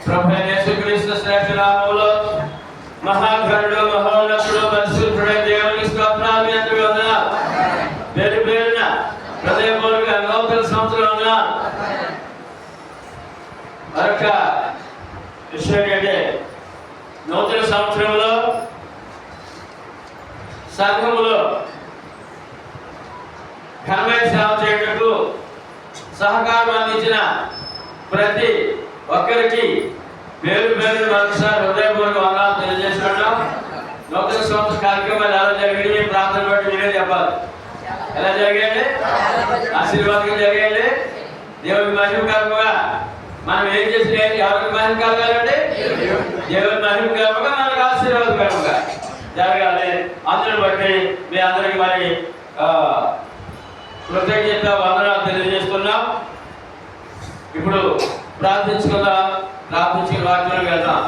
ప్రభు యేసుక్రీస్తు శ్రేష్ఠ నామములో మహాగణుడు మహోన్నతుడు పరిశుద్ధుడైన దేవునికి స్తోత్రాలు వందనాలు. పేరు పేరున హృదయపూర్వక నూతన సంవత్సరంలో మరొక విషయం ఏంటంటే, నూతన సంవత్సరంలో సంఘములో ఘనమైన సేవ చేయటకు సహకారం అందించిన ప్రతి ఒక్కరికి పేరు పేరు మరొకసారి హృదయపూర్వక వందనాలు తెలియజేసుకుంటాం. నూతన సంవత్సర కార్యక్రమాలు ఎలా జరిగింది ప్రార్థన బట్టి మీరే చెప్పాలి. ఎలా జరిగాయండి? ఆశీర్వాదంగా జరిగాయండి. దేవుడికి మహిమకరంగా మనం ఏం చేసినా ఎవరికి మహిమ కలగాలండి? దేవుడి మహిమకరంగా మనకు ఆశీర్వాదకరంగా జరగాలి. అందుని బట్టి మీ అందరికి మరి కృతజ్ఞత వందనాలు తెలియజేస్తున్నాం. ఇప్పుడు ప్రార్థించుకుందాం. ప్రార్థించిన వాక్యం వెళ్దాం.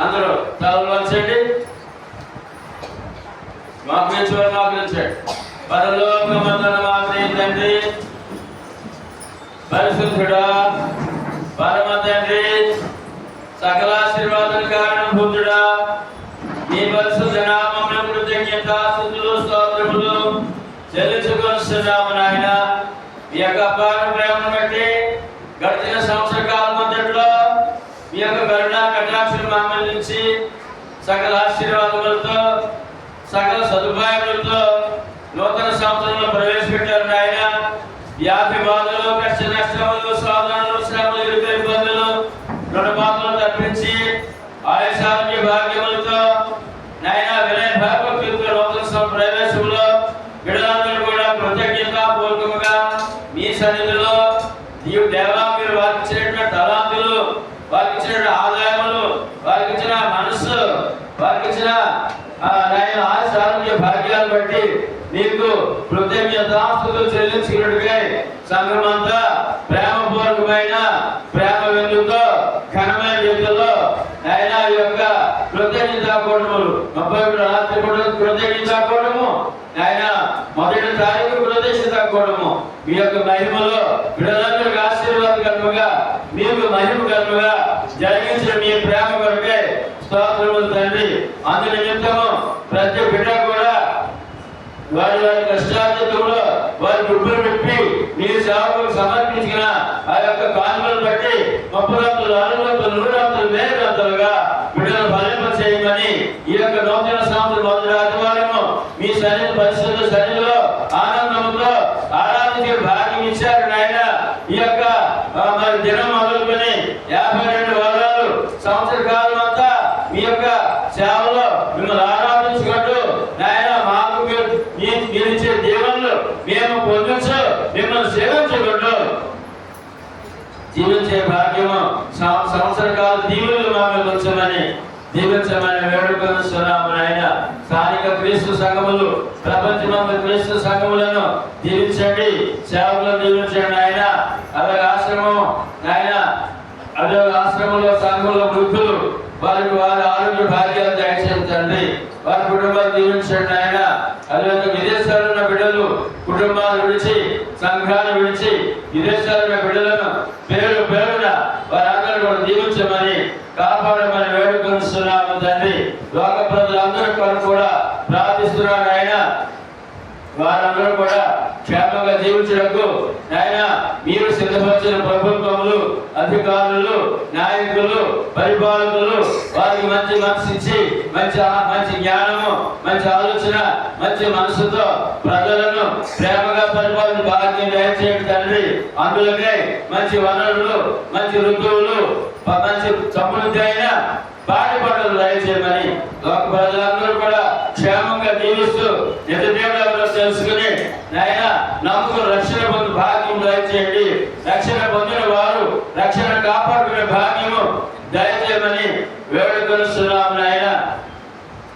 అందరూ తలలు వంచండి. మోకరించండి. పరలోకమందున మా ప్రియ తండ్రి, పరిశుద్ధుడా, పరమ తండ్రి, సకలాశీర్వాదం కారణభూతుడా, మీ పరిశుద్ధ నామమున కృతజ్ఞత స్తుతులు స్తోత్రములు చెల్లించుకొనిస్తున్నాము నాయన. మీ యొక్క అపార ప్రేమను బట్టి గడిచిన సంవత్సర కాలం అంతట్లో మీ యొక్క కరుణా కటాక్షలు మమ్మల్ని సకల ఆశీర్వాదములతో సకల సదుపాయములతో నూతన సంవత్సరంలో ప్రవేశపెట్టారు నాయన. వ్యాధి బాధలు, కష్ట నష్టములు, సాధనలు, శ్రమలు, ఇబ్బందులు, రుణబాధలు తప్పించి ఆయుషారోగ్య భాగ్యములతో నాయన వినయ భయభక్తులతో నూతన సంవత్సర ప్రవేశంలో బిడ్డలందరూ కూడా కృతజ్ఞతాపూర్వకంగా మీ సన్నిధిలో నీవు దేవా మీరు వారికి ఇచ్చినటువంటి తలాంతులు, వారికి ఇచ్చిన ఆదాయములు, వారికి ఇచ్చిన మనస్సు, వారికి ఇచ్చిన ఆయుష ఆరోగ్య భాగ్యాలను బట్టి నీకు కృతజ్ఞతాస్తుతులు చెల్లించుకున్నట్టుగా సంఘమంతా ప్రేమపూర్వకమైన ప్రేమ వెలుగుతో ఘనమైన రీతిలో ఆయన యొక్క కృతజ్ఞతాపూర్ణములు 31 రాత్రి కూడా కృతజ్ఞతాపూర్ణము, ఆయన 1వ తారీఖు కృతజ్ఞతాపూర్ణము మీ యొక్క మహిమలో బిడ్డలందరికీ ఆశీర్వాదకరముగా మీకు మహిమకరముగా జరిగించిన మీ ప్రేమ కొరకే స్తోత్రములు తండ్రి. అందు నిమిత్తము ప్రతి బిడ్డ కూడా వారి వారి కష్టార్జితంలో వారి గుబ్బులు విప్పి మీరు సేవకులకు సమర్పించిన ఆ యొక్క కానుకలను బట్టి 30 60 100 వేలంతలుగా బిడ్డలు ఫలింప చేయమని ఈ యొక్క నూతన సంవత్సరం మొదటి ఆదివారము మీ సన్నిధి పరిశుద్ధ సన్నిధిలో ఆనందంతో ఆరాధించే భాగ్యం ఇచ్చారు నాయన. ఈ యొక్క మరి దినం మొదలుకొని 52 వారాలు సంవత్సర కాలం అంతా మీ యొక్క సేవలో మిమ్మల్ని ఆరాధించుకుంటూ నాయన మాకు మీరు ఇచ్చే దీవెనలు మేము పొందొచ్చు, మిమ్మల్ని సేవించుకుంటూ జీవించే భాగ్యము సంవత్సర కాల దీవులు మా మీద ఉంచమని దీవించమని వేడుకొనిస్తున్నాము నాయన. స్థానిక క్రీస్తు సంఘములు, ప్రపంచమంతా క్రీస్తు సంఘములను దీవించండి, సేవకులను దీవించండి నాయన. అలాగే ఆశ్రమం నాయన, అదే ఆశ్రమంలో సంఘంలో వృద్ధులు వారికి వారి ఆరోగ్య భాగ్యాలు దయచేయండి. వారి కుటుంబాలు దీవించండి ఆయన. అదే విదేశాల్లో ఉన్న బిడ్డలు కుటుంబాలు విడిచి సంఘాన్ని విడిచి విదేశాల్లో ఉన్న బిడ్డలను పేరు పేరున వారందరూ కూడా దీవించమని కాపాడమని వేడుకొనిస్తున్నాము తండ్రి. లోక ప్రజలందరూ కొరకు కూడా ప్రార్థిస్తున్నాడు ఆయన. వారందరూ కూడా క్షేమంగా జీవించడానికి ఆయన మీరు సిద్ధపరిచిన ప్రభుత్వములు, అధికారులు, నాయకులు, పరిపాలకులు వారికి మంచి మనసు ఇచ్చి మంచి జ్ఞానము, మంచి ఆలోచన, మంచి మనసుతో ప్రజలను ప్రేమగా పరిపాలన భాగ్యం దయచేయండి తండ్రి. అందులోనే మంచి వనరులు, మంచి ఋతువులు, మంచి సమృద్ధి అయిన పాటి పంటలు దయచేయమని లోక ప్రజలందరూ కూడా క్షేమంగా జీవిస్తూ నిజదేవుడు తెలుసుకుని నాయన నమ్ముకు రక్షణ పొందు భాగ్యం దయచేయండి. రక్షణ పొందిన వారు రక్షణ కాపాడుకునే భాగ్యము దయచేయమని వేడుకొనిస్తున్నాము నాయన.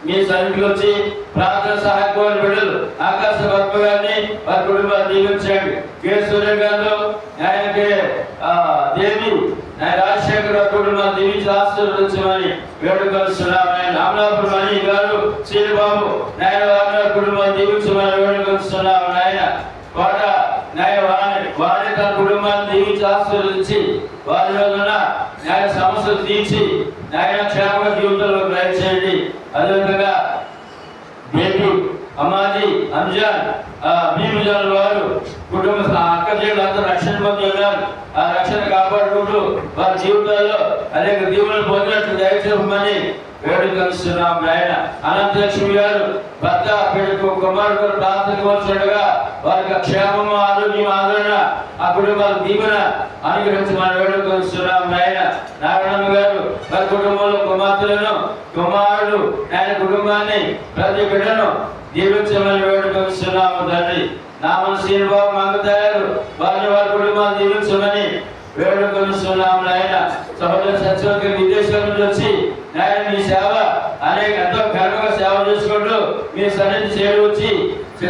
మీ సన్నిధికి వచ్చి ప్రార్థన సహాయకులు బిడ్డలు ఆకాశ వర్మ గారిని వారి కుటుంబాన్ని దీవించండి. కె సూర్య గారు, ఆయనకి దేవి, రాజశేఖర్ కుటుంబాన్ని దీవించి ఆశీర్వదించమని వేడుకొనిస్తున్నాము. ఆయన అమలాపురం మణి గారు, శ్రీబాబు నాయన వారి కుటుంబాన్ని దీవించమని వేడుకొనిస్తున్నాము. నాయన కోట నాయ వారి తన కుటుంబాన్ని దీవించి ఆశీర్వదించి వారి న్యాయ సమస్య సమస్యలు తీర్చి నాయన క్షేమ జీవితంలో దయచేయండి. అదేవిధంగా బేబీ అమ్మాజీ అంజాన్ భీమజాన్ వారు కుటుంబ అక్క చెల్లెలందరూ రక్షణ పొంది ఉన్నారు. ఆ రక్షణ కాపాడుకుంటూ వారి జీవితాల్లో అనేక దీవులను పొందినట్లు దయచేయమని వేడుకొస్తున్నాం నాయన. అనంతలక్ష్మి గారు భర్త బిడ్డకు కుమారుడు ప్రార్థనకు వచ్చుండగా వారికి క్షేమము ఆరోగ్యం ఆదరణ ఆ కుటుంబాలకు దీవెన అనుగ్రహించమని వేడుకొస్తున్నాం నాయన. నారాయణమ్మ గారు వారి కుటుంబంలో కుమార్తెలను కుమారుడు ఆయన కుటుంబాన్ని ప్రతి బిడ్డను దీవించమని వేడుకొస్తున్నాము తండ్రి. నామన శ్రీనిబాబు మంగతాయారు వారిని వారి కుటుంబాన్ని దీవించమని వేడుకొస్తున్నాము నాయన. సహోదర సత్సంగ విదేశాల నుంచి వచ్చి నాయన మీ సేవ అనేక ఎంతో ఘనంగా సేవ చేసుకుంటూ మీ సన్నిధి చేరు వచ్చి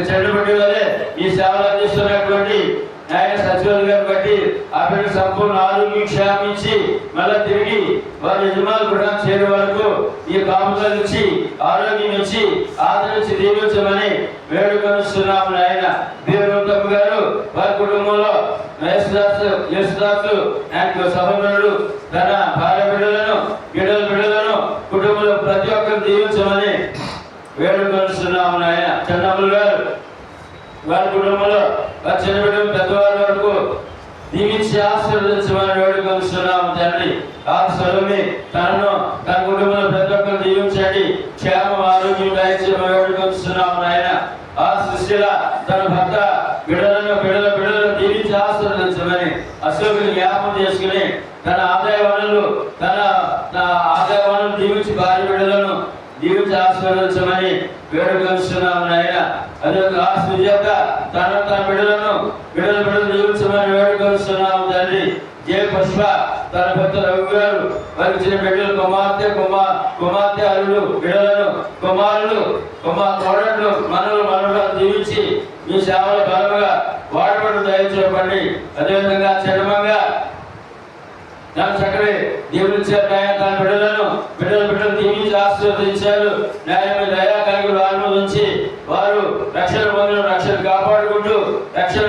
చెడు బట్టి వల్లే ఈ సేవలు అందిస్తున్నటువంటి నాయన సచివాలయ గారు బట్టి ఆ బిడ్డ సంపూర్ణ ఆరోగ్యం క్షేమించి మళ్ళా తిరిగి వారి యజమానులు కూడా చేరే వరకు ఈ కాపుదలు ఇచ్చి ఆరోగ్యం ఇచ్చి ఆదరించి దీవించమని వేడుకొనిస్తున్నాము నాయన. వీరూతమ్మ గారు వారి కుటుంబంలో యేసుదాసు ఆయన సహోదరుడు తన భార్య బిడ్డలను కుటుంబంలో ప్రతి ఒక్కరు దీవించమని వేడుకొనిస్తున్నాము నాయన. చెన్నమ్మలు గారు వారి కుటుంబంలో వారి చిన్న బిడ్డలు పెద్దవారి వరకు దీవించి ఆశీర్వదించమని వేడుకొనిస్తున్నాము తండ్రి. ఆ స్వరమే తనను తన కుటుంబంలో ప్రతి ఒక్కరు దీవించండి, క్షేమం ఆరోగ్యం దయచేయమని వేడుకొనిస్తున్నాము నాయన. ఆ సృష్టిలా తన భర్త బిడ్డలను దీవించి ఆశీర్వదించమని అశోకుని జ్ఞాపకం చేసుకుని తన ఆదాయ వనరులు దీవించి భార్య బిడ్డలను దీవించి ఆశీర్వదించమని వేడుకొనిస్తున్నాము నాయన. అదే ఆ సుజాత తన బిడ్డలను దీవించమని వేడుకొనిస్తున్నాము తండ్రి. జయ పుష్ప తన భర్త రవి గారు వారికి చిన్న బిడ్డలు కుమార్తె అల్లుడు బిడ్డలను తోడట్లు మనలు దీవించి మీ సేవల బలముగా వాడబడి దయచేయబడి. అదేవిధంగా చెడమంగా దాని చక్కని దీవించారు నాయ. తన బిడ్డలు దీవించి ఆశీర్వదించారు. న్యాయమైన దయా కలిగి వారిని ఉంచి వారు రక్షణ కాపాడుకుంటూ రక్షణ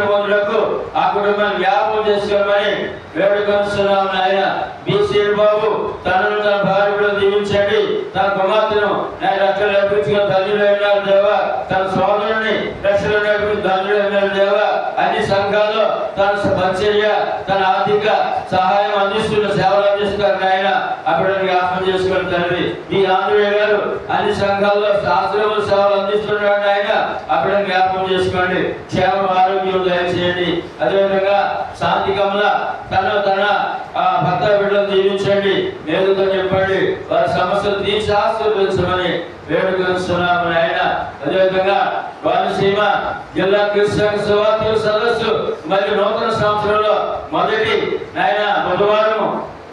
పొందులకు ఆ కుటుంబాన్ని జ్ఞాపకం చేసుకోమని వేడుకొనిస్తున్నాం నాయన. బీసీ బాబు తనను తన భార్య దీవించండి. తన కుమార్తెను నేను రక్షణ నేర్పించుకుని ధన్యులు అయినారు దేవా. తన సోదరుని రక్షణ నేర్పించి ధన్యులు అయినారు దేవా. అన్ని సంఘాల్లో తన పరిచర్య తన ఆర్థిక సహాయం అందిస్తున్న సేవలు అందిస్తున్నారు నాయన. అప్పుడు జ్ఞాపకం చేసుకుని తండ్రి. ఈ ఆంధ్రయ్య గారు అన్ని సంఘాల్లో ఆశ్రమ సేవలు అందిస్తున్నాడు ఆయన. అప్పుడు జ్ఞాపకం చేసుకోండి, క్షేమ ఆరోగ్యం దయచేయండి. అదేవిధంగా శాంతి కమల తన భర్త బిడ్డలు దీవించండి, మేలుతో చెప్పండి, వారి సమస్యలు తీర్చి ఆశీర్వదించమని వేడుకొనిస్తున్నాము నాయన. అదేవిధంగా కోనసీమ జిల్లా క్రిస్టియన్ సువార్తల సదస్సు మరి నూతన సంవత్సరంలో మొదటి నాయన బుధవారం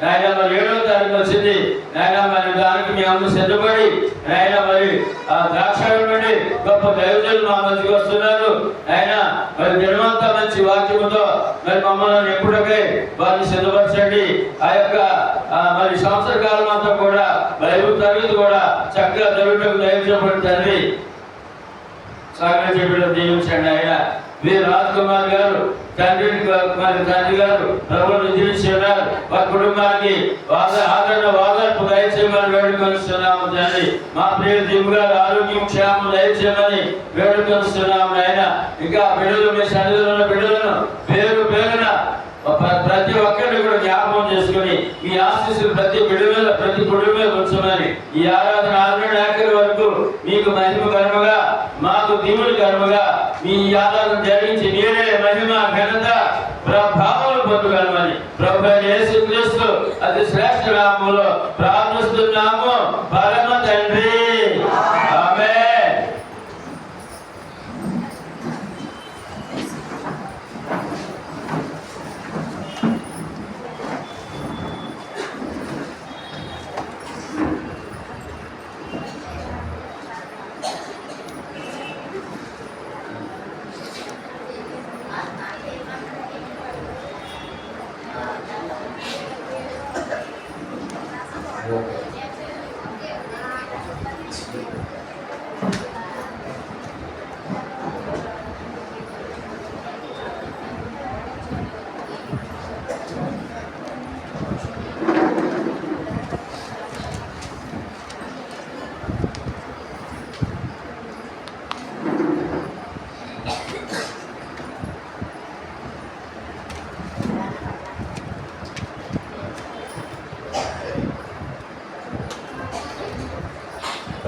నాయన మరి 7వ తారీఖు వచ్చింది నాయన. మరి దానికి మీ అందరూ సిద్ధపడి నాయన మరి ఆ ద్రాక్షారం నుండి గొప్ప దైవజనులు మా మధ్యకి వస్తున్నారు నాయన. మరి దినమంతా మంచి వాక్యముతో మరి మమ్మల్ని ఎప్పటికై వారిని సిద్ధపరచండి. ఆ యొక్క మరి సంవత్సర కాలం అంతా కూడా బైబిల్ తరగతి కూడా చక్కగా జరుగుటకు దయచేయబడి తండ్రి సాగర చెబుడు దీవించండి ఆయన. వీరు రాజ్ కుమార్ గారు తండ్రి గారు ప్రభుత్వం నిధించారు. వారి కుటుంబానికి వాదనకు దయచేయమని వేడుకొనిస్తున్నాము తండ్రి. మా ప్రియ దివ్వు గారు ఆరోగ్యం క్షేమం దయచేయమని వేడుకొనిస్తున్నాము ఆయన. ఇంకా బిడ్డలు మీ సన్నిధిలో ఉన్న బిడ్డలను పేరున ప్రతి ఒక్కరిని కూడా జ్ఞాపకం చేసుకుని మీ ఆశీస్సులు ప్రతి గుడి మీద ఉంచమని ఈ ఆరాధన ఆఖరి వరకు మీకు మహిమ కర్మగా మాకు దీవుని కర్మగా మీ ఆరాధన జరిగించి మీరే మహిమ ఘనత ప్రభావం పొందగలమని ప్రభు యేసుక్రీస్తు అతి శ్రేష్ఠ నామములో ప్రార్థిస్తున్నాము పరమ తండ్రి. ఆమేన్.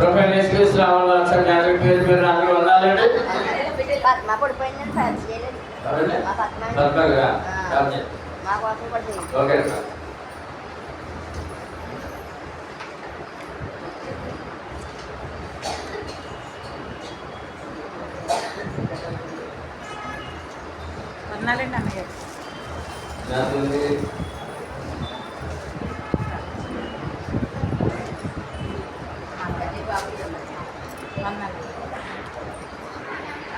ప్రొఫైల్ యేసుక్రీస్తు నామములో లక్ష పేరు పేరు అందరూ ఉండాలండి. మా పడిపోయిందని సార్ చేయలేదు. మా కోసం పడిపోయింది. ఓకే అన్నయ్య.